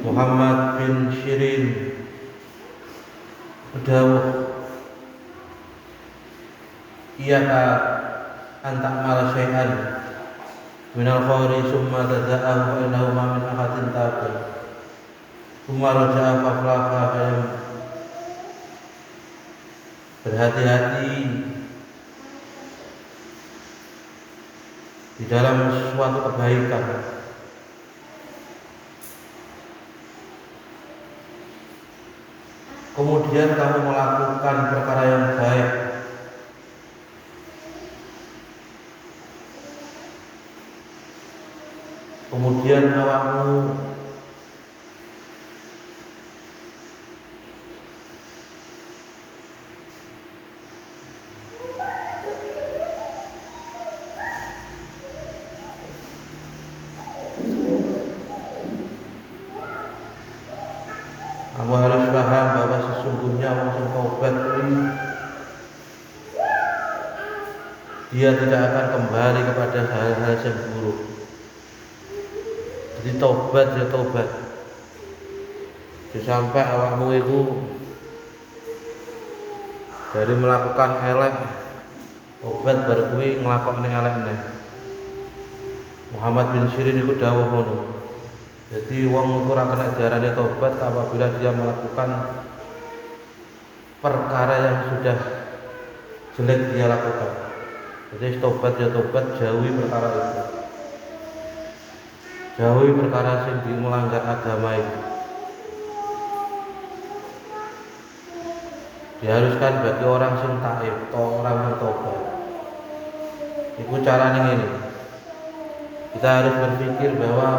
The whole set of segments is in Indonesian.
Muhammad bin Sirin dawuh, iyaka an ta'mala syai'an minal khawri summa tada'ahu wa innahu ma min ahadin tabi summa raja'a faflaha ayam. Berhati-hati di dalam suatu kebaikan, kemudian kamu melakukan perkara yang baik, kemudian awakmu harus paham bahwa sesungguhnya orang taubat ini dia tidak akan kembali kepada hal-hal yang buruk. Jadi taubat ya taubat. Sampai awakmu itu dari melakukan elek, taubat baru kuwi nglakoni elek neh. Muhammad bin Sirin itu dawuh ngono. Jadi wong ora kena jarane taubat apabila dia melakukan perkara yang sudah jelek dia lakukan. Jadi taubat ya taubat, jauhi perkara itu. Jauhi perkara yang melanggar agama itu. Diharuskan bagi orang sing taib atau orang yang taubat. Itu caranya ini. Kita harus berpikir bahwa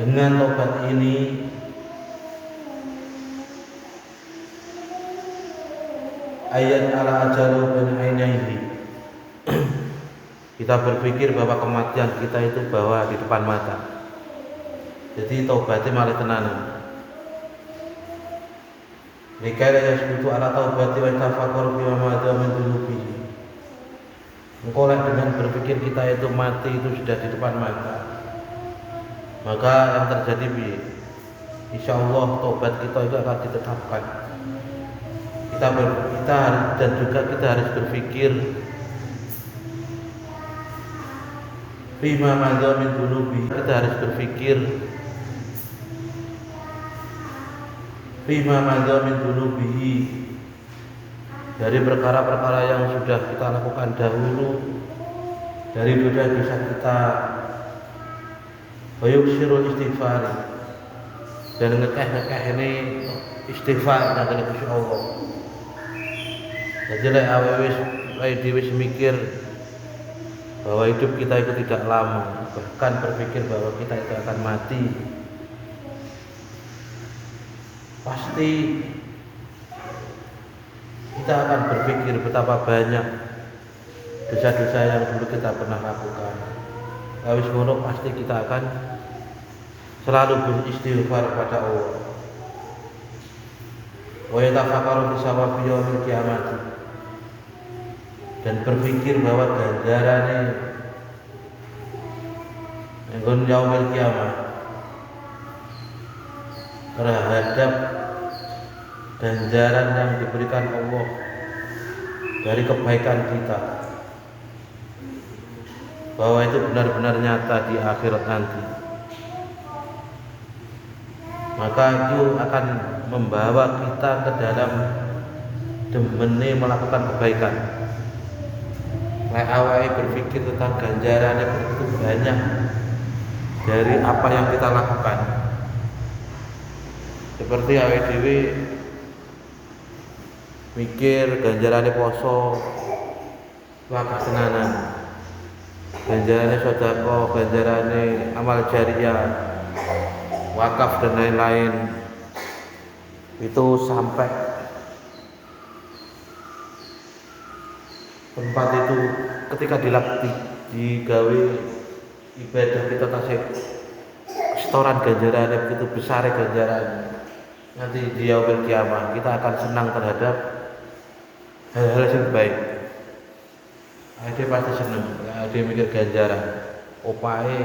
dengan tobat ini ayat ala ajalu bin ainaihi, kita berpikir bahwa kematian kita itu bahwa di depan mata. Jadi taubatnya malah tenanan. Nikah yang sebut ala taubati wa tafakur bima madha min dunubihi. Engkau dengan berpikir kita itu mati itu sudah di depan mata, maka yang terjadi insya Allah taubat kita itu akan ditetapkan. Kita dan juga kita harus berpikir bima madha min dunubihi. Kita harus berpikir bima madha min dunubihi, dari perkara-perkara yang sudah kita lakukan dahulu, dari dosa-dosa kita, wa yuksirul istighfar, dan ngekeh ini istighfar dan Gusti Allah. Jadi lek awake dhewe mikir bahwa hidup kita itu tidak lama, bahkan berpikir bahwa kita itu akan mati, pasti kita akan berpikir betapa banyak dosa-dosa yang dulu kita pernah lakukan. Wis ngono pasti kita akan selalu beristighfar kepada Allah. Wa yatafakkaru fi sawabi yaumil qiyamah, dan berpikir bahwa ganjarane enggon yaumil qiyamah terhadap ganjaran yang diberikan Allah dari kebaikan kita, bahwa itu benar-benar nyata di akhirat nanti. Maka itu akan membawa kita ke dalam demene melakukan kebaikan. Lek awake berpikir tentang ganjaran yang begitu banyak dari apa yang kita lakukan. Seperti awake dhewe mikir ganjarane poso wakah tenanan, ganjarane sedekah, ganjarane amal jariah, wakaf dan lain-lain, itu sampai tempat itu ketika digawe ibadah kita tasik setoran ganjarannya begitu besar ganjarannya. Nanti di yaumil qiyamah kita akan senang terhadap hal-hal yang baik. Dia pasti senang. dia mikir ganjaran. Opae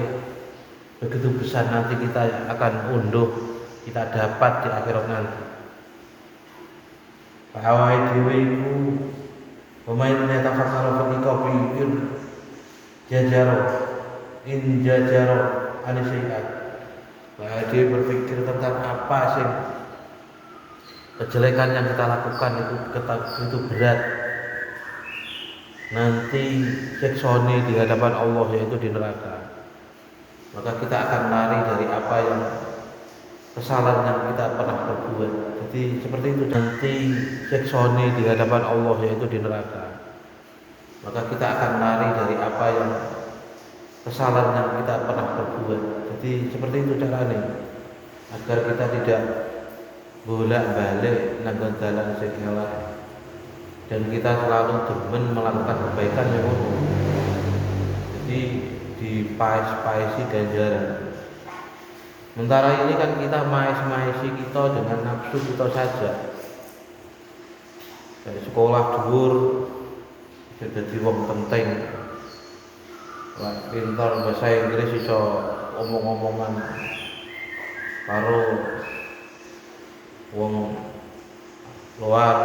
begitu besar nanti kita akan unduh, kita dapat di akhirat nanti. Awake dhewe iku pemain tafakkur ketika pikir jajaro in jajaro anisiat. Dia berpikir tentang apa sih kejelekan yang kita lakukan itu berat. Nanti seksone di hadapan Allah, yaitu di neraka. Maka kita akan lari dari apa yang kesalahan yang kita pernah perbuat. Jadi seperti itu, nanti seksone di hadapan Allah, yaitu di neraka. Maka kita akan lari dari apa yang kesalahan yang kita pernah perbuat. Jadi seperti itu caranya, agar kita tidak bolak-balik nanggon dalan sing elek, dan kita selalu demen melakukan kebaikan yang umum. Jadi dipaes-paesi ganjaran. Sementara ini kan kita maes-maesi kita dengan nafsu kita saja. Dari sekolah dhuwur jadi wong penting, lah pintar bahasa Inggris iso omong-omongan karo wong luar,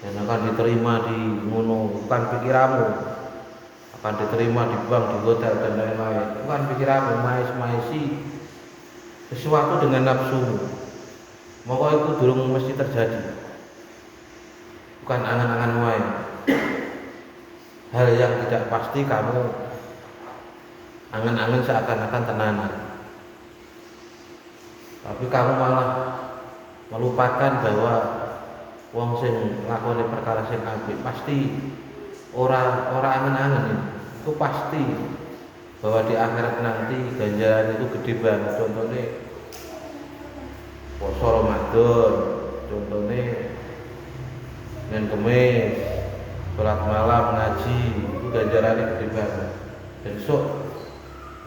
dan akan diterima di ngono, bukan pikiranmu, akan diterima di bank, di hotel dan lain-lain. Bukan pikiranmu, maes-maesi sesuatu dengan nafsumu. Maka itu durung mesti terjadi, bukan angan-angan wae. Hal yang tidak pasti kamu angan-angan seakan-akan tenanan, tapi kamu malah melupakan bahwa wong sing nglakoni perkara sing apik pasti ora angen-angen. Itu pasti bahwa di akhirat nanti ganjaran itu gede banget. Contohnya poso Ramadan, contohnya Senin Kemis, sholat malam, ngaji, itu ganjarannya gede banget. Dan besok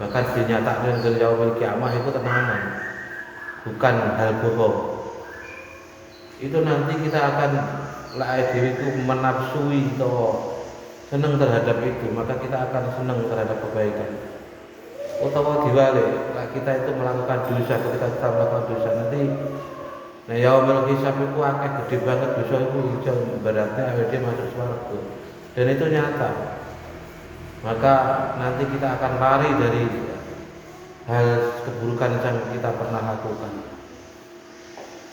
bahkan dinyatakan dengan yaumil kiamah itu tenanan, bukan hal bohong. Itu nanti kita akan diri itu menafsui atau senang terhadap itu, maka kita akan senang terhadap kebaikan. Utawa diwale, kita itu melakukan dosa, ketika kita melakukan dosa nanti, nah yaumul hisab itu akeh gede banget dosa itu, hijau beratnya awake masuk surga, dan itu nyata. Maka nanti kita akan lari dari hal keburukan yang kita pernah lakukan.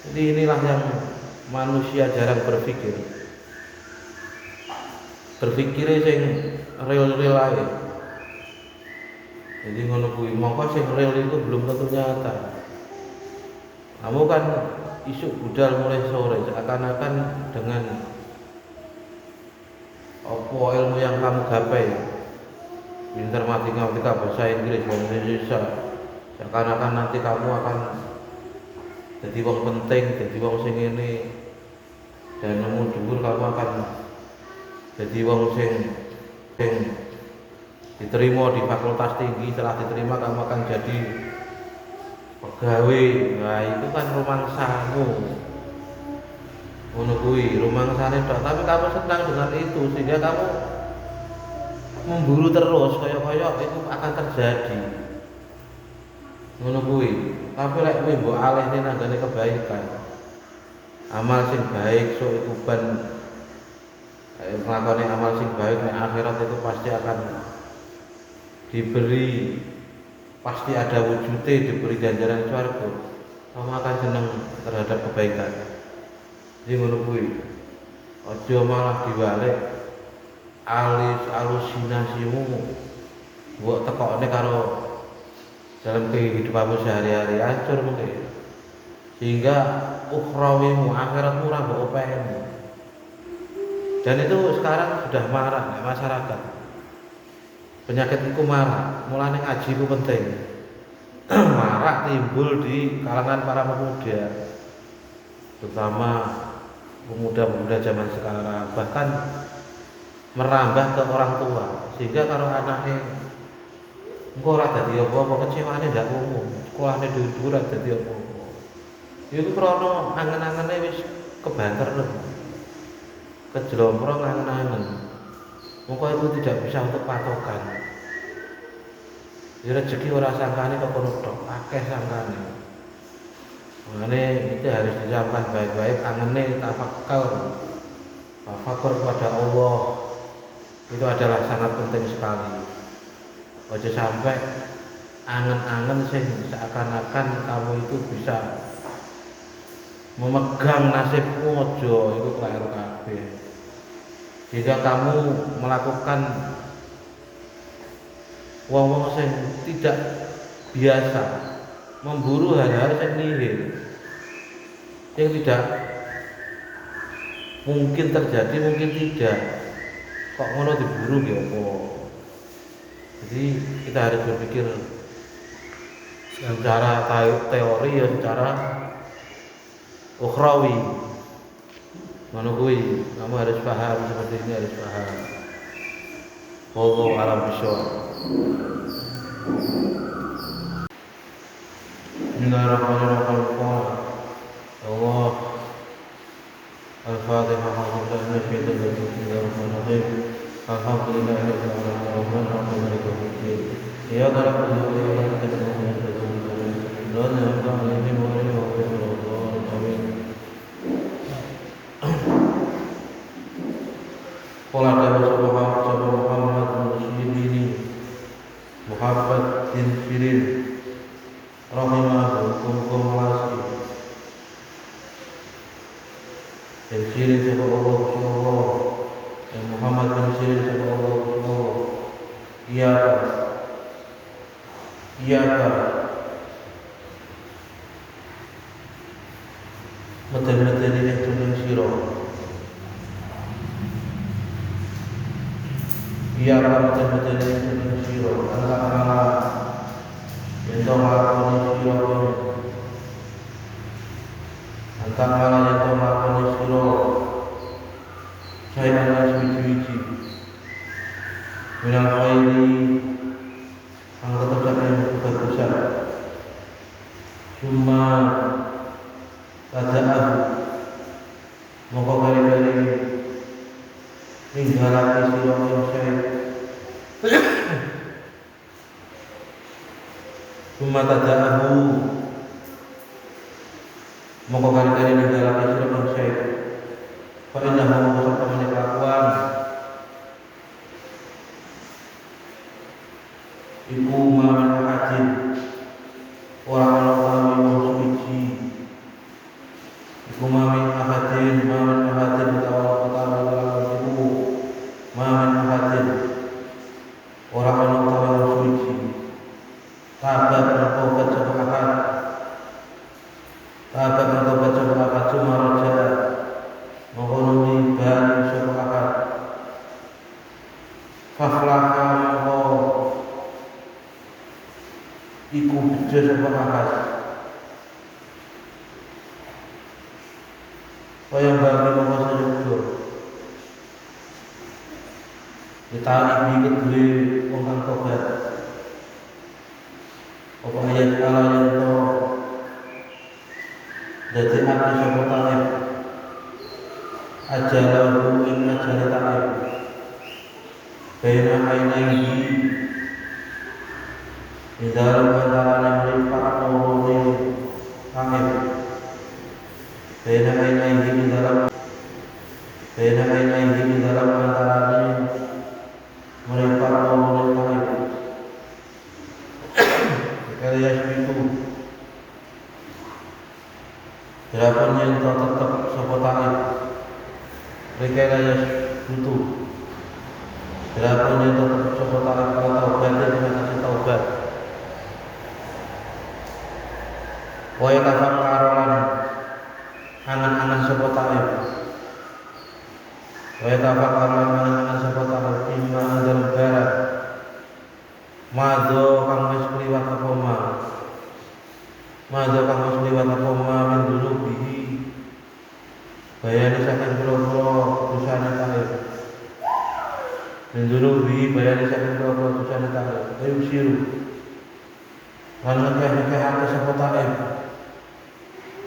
Jadi inilah yang manusia jarang berpikir. Berpikirnya sing real-real aja. Jadi ngono kuwi, mongko sing real itu belum tentu nyata. Kamu kan isuk budal mulai sore, seakan-akan dengan apa ilmu yang kamu gapai, pintar matematika, bahasa Inggris, bahasa Indonesia, seakan-akan nanti kamu akan jadi wong penting, jadi wong sing ini, dan nemu dhuwur kamu akan jadi wong sing diterima di fakultas tinggi. Setelah diterima kamu akan jadi pegawai. Nah itu kan rumangsamu, ngono kuwi rumangsane tok, tapi kamu senang dengan itu sehingga kamu memburu terus kaya-kaya itu akan terjadi, ngono kuwi. Tapi lek kowe mbok alihne nanggone kebaikan, amal sing baik sok iku ben nglakoni amal sing baik, nek akhirat itu pasti akan diberi, pasti ada wujudnya, diberi ganjaran swarga. Kamu akan senang terhadap kebaikan. Jadi ngono kuwi. Aja malah diwalik alusinasimu mbok tekokne karo dalam kehidupanmu sehari-hari, hancur mungkin. Sehingga ukhrawimu, akhiratmu ora mbok openi. Dan itu sekarang sudah marak di masyarakat. Penyakit itu marak, mulane ngaji itu penting. Marak timbul di kalangan para pemuda, terutama pemuda-pemuda zaman sekarang, bahkan merambah ke orang tua, sehingga kalau anaknya engko ora dadi apa-apa, kecewane ndak umum, sekolahne dhuwur-dhuwur ora dadi apa-apa. Iku krana angen-angene wis kebanter lho. Kejlomprong angen-angen. Maka itu tidak bisa untuk patokan. Jadi rezeki ora sangkane kok kono tok, akeh sangkane. Makanya itu harus dicampkan baik-baik, angene tafakkur. Tafakkur kepada Allah itu adalah sangat penting sekali. Ojo sampai angen-angen sing seakan-akan kamu itu bisa memegang nasibmu, ojo itu keliru kabeh. Jika kamu melakukan wong-wong sing tidak biasa, memburu hal-hal yang nihil, yang tidak mungkin terjadi, mungkin tidak, kok ngono diburu ya apa? Jadi kita harus berpikir secara teori ya secara ukhrawi. Ngono kuwi, kamu harus paham seperti ini, harus paham. Wallahu a'lam bishawab. Bismillahirrahmanirrahim. Allah Al-Fatihah. Bismillahirrahmanirrahim. Alhamdulillahirabbil alamin arrahmanir rahim. Ya Rabbana wa ya Muhammad bin Sirin rahimahullah. Dan Sirin sapa Allah, dan Muhammad bin Sirin sapa Allah. Iya meten-meten ini tuning sira. Iya meten-meten ini tuning sira. Ala ento lakoni sira kowe. Antara ento lakoni sira. Saya adalah suci-suci. Minal khairi anggota yang kebagusan. Cuma tada'ahu maka kali-kali ninggalake sira yang syait. Cuma tada'ahu maka kali-kali ninggalake sira yang syait. Fa innahu maka kelakuan iku mamin hajin orang-orang yang suci. Iku mamin ahadin utama iku mamin ahadin orang-orang yang suci. Tabat bertobat sepakat cuma raja menghormati bani sepakat. Fakhlaka mengko iku bejo sepakat. Kaya bagi mengko sejujur ditali kedue wong kang tobat. Apa ayat Allah yang to dadi ati sapa talib ajalahu ing ajale talib baina ainaihi di dalam antara melipat nuruni talib baina ainaihi di dalam antara melipat nuruni talib kaya itu berapa yang tetap sapa talib rekayasa butuh berapa yang tetap sapa talib kalau taubat dengan taubat. Wa yatafakkaran angan-angan sapa talib. Wa yatafakkaran angan-angan sapa talib imma dalam barat madho kang wis kliwat apa min dulu bihi bayani saking pira-pira dosane talib. Min dulu bihi bayani saking pira-pira dosane talib. Ayo siru lan ngekeh hati sapa talib.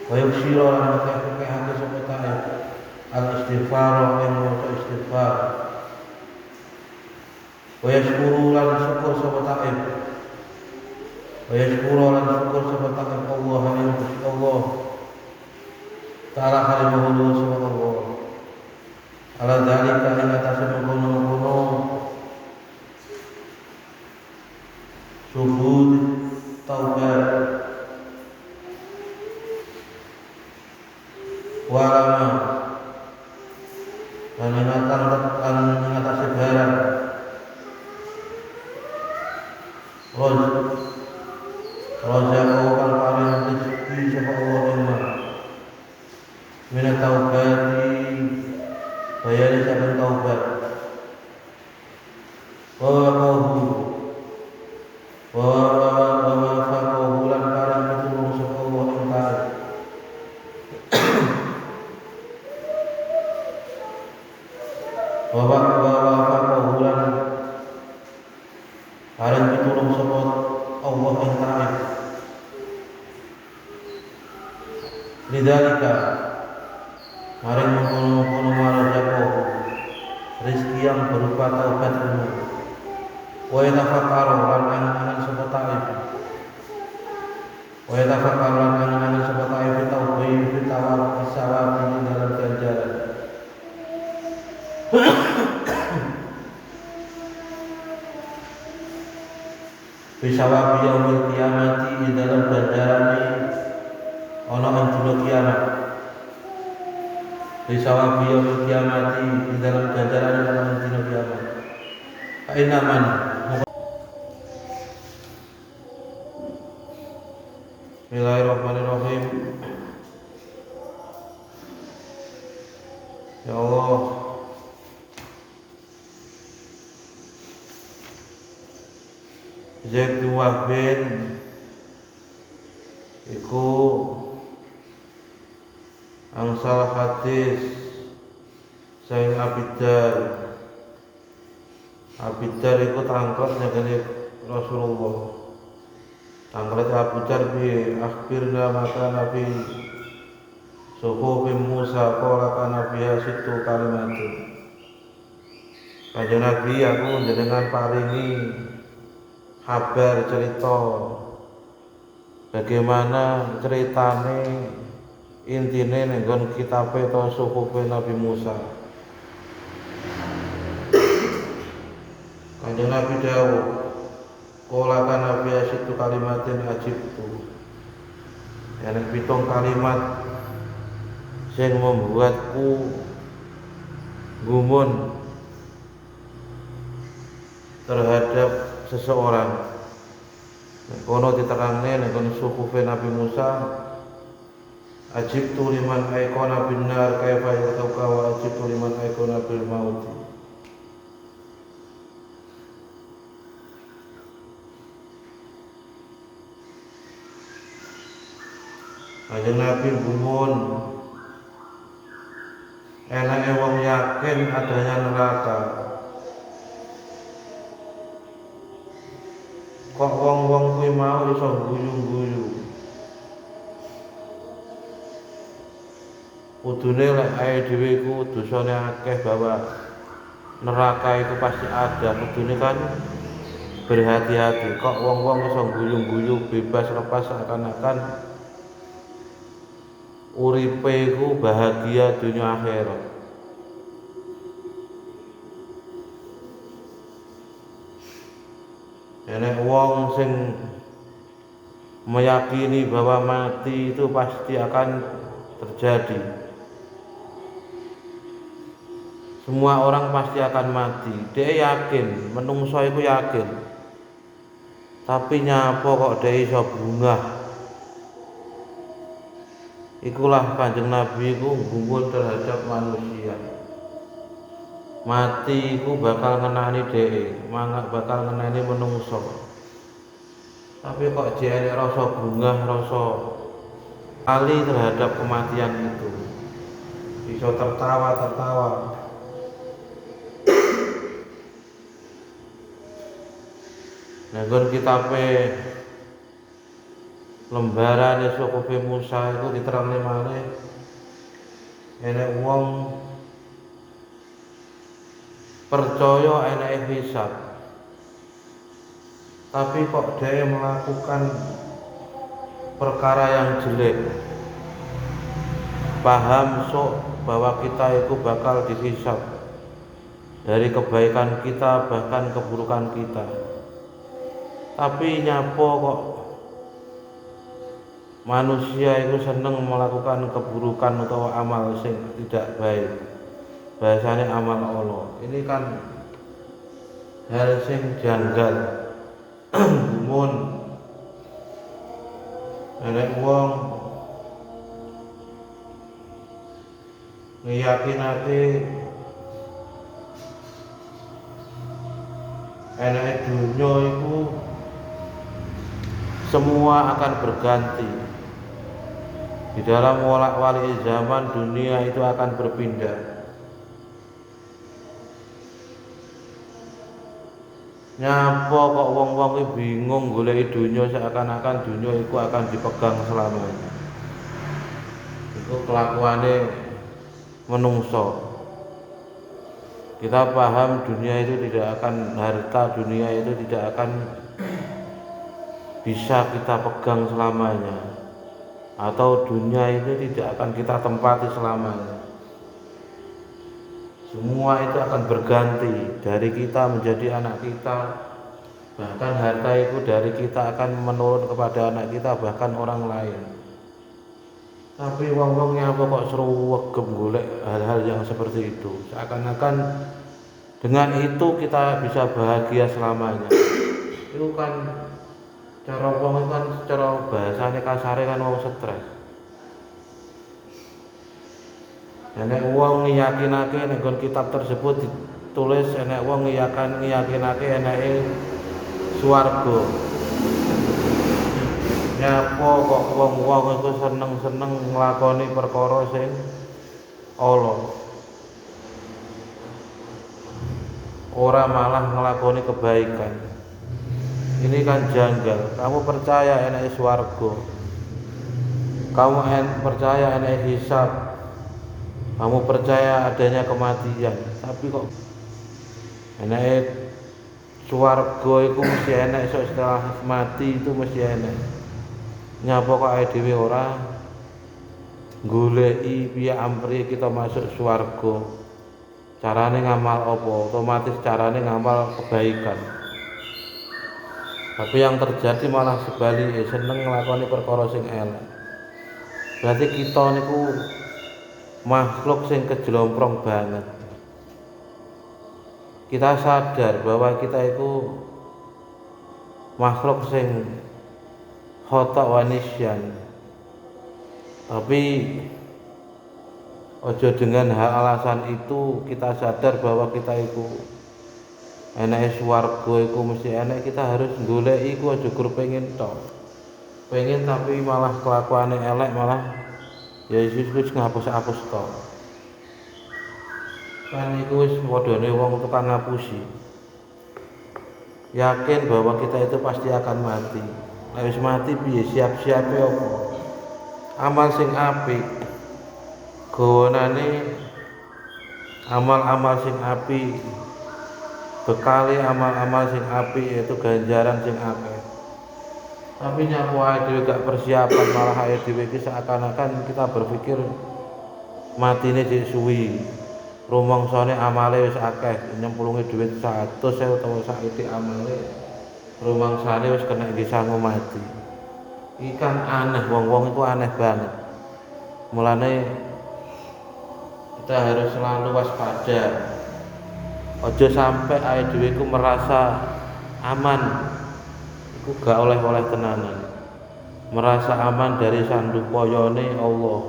Ayo siru lan ngekeh hati sapa talib. Al istighfar yang mau istighfar wa yashkuru lan syukur sapa taib wa yashkuru lan syukur sapa taib Allah ing Allah ta'ala halimahullah sapa Allah ala dzalika ing atase mengkono-kono subut taubat warama dan mengatasi barang rozaqo kang paring rezeki sapa Allah imma min taubati bayane saben taubat wa faqahu lan paring pitulung sapa Allah ing taat wa faqahu lan paring pitulung sapa Allah ing taat lidzalika maring mengkono-kono marajako rezeki yang berupa taubat ilmu wa yatafakkaru lan angan-angan sapa taib wa yatafakkaru lan angan-angan sapa taib tauhid fitawar sawab di dalam ganjaran bisawab yaumil qiyamati di dalam ganjaran ana ing dina kiamat bisawab yaumil qiyamati di dalam ganjaran ana ing dina kiamat ainaman. Bismillahirrahmanirrahim. Ya Allah, Zaid bin Wahbin iku angsal hadis saing Abidar iku tangkot nyagane Rasulullah. Tangkot Abidar bi akhbirna maka Nabi suhufi Musa qala kana biha situ kalimatin. Kanjeng Nabi aku jenengan paringi kabar cerita bagaimana ceritane intine nenggon kitabe to suhufi Nabi Musa. Kanjeng Nabi dawuh, qala kana biha situ kalimatin ajibtu. Yang 7 kalimat yang membuatku gumun terhadap seseorang. Kono diterangne nek suhufe Nabi Musa, ajibtu liman aikona binar kaifa yatauka wa ajibtu liman aikona bil maut. Kanjeng Nabi gumun enake wong yakin adanya neraka. Kok wong-wong kuwi mau iso guyu-guyu. Kudune lek ae dhewe iku dosane akeh bahwa neraka itu pasti ada. Kudune kan berhati-hati. Kok wong-wong iso guyu-guyu bebas lepas seakan-akan uripe iku bahagia dunia akhirat. Enek wong sing meyakini bahwa mati itu pasti akan terjadi. Semua orang pasti akan mati. Dia yakin, menungso iku yakin. Tapi nyapa kok dia iso bungah. Ikulah Kanjeng Nabi iku gumun terhadap manusia. Mati iku bakal ngenani dhewe, bakal ngenani menungso. Tapi kok jere rasa bungah, rasa ali terhadap kematian itu. Bisa tertawa-tertawa. Nanggon kitabe lembaran Suhufi Musa itu diterangke maneh enek wong percaya enake hisab. tapi kok dia melakukan perkara yang jelek, paham sok bahwa kita itu bakal dihisab dari kebaikan kita bahkan keburukan kita, tapi nyapo kok manusia itu seneng melakukan keburukan atau amal sing tidak baik, bahasanya amal Allah. Ini kan hal sing janggal. Gumun enek wong ngeyakinake enek dunya itu semua akan berganti. Di dalam wolak-walik zaman dunia itu akan berpindah. Nyapa kok wong-wong iki bingung golek dunya seakan-akan dunya iku akan dipegang selamanya. Itu kelakuane menungso. Kita paham dunia itu tidak akan, harta dunia itu tidak akan bisa kita pegang selamanya, atau dunia ini tidak akan kita tempati selamanya. Semua itu akan berganti, dari kita menjadi anak kita, bahkan harta itu dari kita akan menurun kepada anak kita, bahkan orang lain. Tapi wong-wongnya kok seruwegem golek hal-hal yang seperti itu, seakan-akan dengan itu kita bisa bahagia selamanya. Itu kan cara wong kan, cara bahasane kasare kan wong stres. Enek wong ngiyakinake nek kitab tersebut ditulis enek wong ngiyakinake eneke swarga. Nyapa kok wong-wong iku seneng-seneng nglakoni perkara sing ala, ora malah nglakoni kebaikan. Ini kan janggal. Kamu percaya eneke swarga, kamu percaya eneke hisab, kamu percaya adanya kematian, tapi kok enek swarga iku mesti enek, setelah mati itu mesti enek. Nyapa kok awake dhewe ora goleki piye ampri kita masuk swarga? Carane ngamal apa? Otomatis carane ngamal kebaikan. Tapi yang terjadi malah sebaliknya, seneng nglakoni perkara sing elek. Berarti kita niku makhluk sing kejlomprong banget. Kita sadar bahwa kita itu makhluk sing khata wa nisyan, tapi ojo dengan alasan itu kita sadar bahwa kita itu enek swarga iku mesti enek. Kita harus golek iku, aja gur pengen tok, pengen tapi malah kelakuane elek, malah ya wis ngapus-apus tok. Kan iku wis padane wong tukang ngapusi. Yakin bahwa kita itu pasti akan mati. Nek wis mati piye, siap-siape apa? Amal sing apik, gonane amal-amal sing apik, bekali amal-amal sing apik, yaitu ganjaran sing akeh. Tapi nyapu awake dhewe gak persiapan, malah awake dhewe iki seakan-akan kita berpikir matine sik suwi. Rumangsane amale wis akeh, nyemplungi dhuwit 100.000 utawa saiki amale rumangsane wis kena disanggo mati. Iki kan aneh, wong-wong itu aneh banget. Mulane kita harus selalu waspada. Aja sampai awake dhewe iku merasa aman. Iku gak oleh-oleh tenanan. Merasa aman dari sandupayane Allah,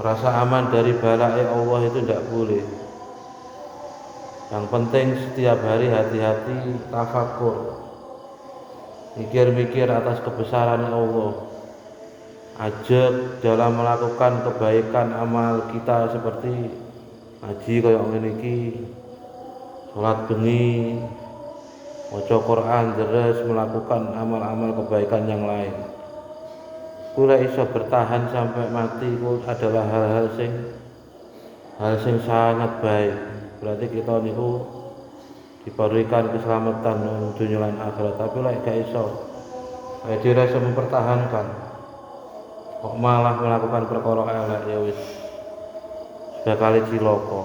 merasa aman dari balai Allah, itu tidak boleh. Yang penting setiap hari hati-hati, tafakur, mikir-mikir atas kebesaran Allah, ajak dalam melakukan kebaikan amal kita seperti ngaji kaya ngene iki, salat bengi, maca Quran, terus melakukan amal-amal kebaikan yang lain. Kula iso bertahan sampai mati itu adalah hal sing sangat baik. Berarti kita niku diberikan keselamatan dunia lan akhirat, tapi lek gak iso, dia rasa mempertahankan, kok malah melakukan perkara elek, ya wis sekali cilaka.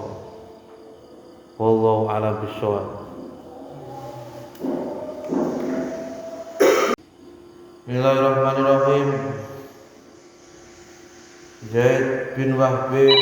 Wallahu a'lam bishawab. Bismillahirrahmanirrahim. Zaid bin Wahb itu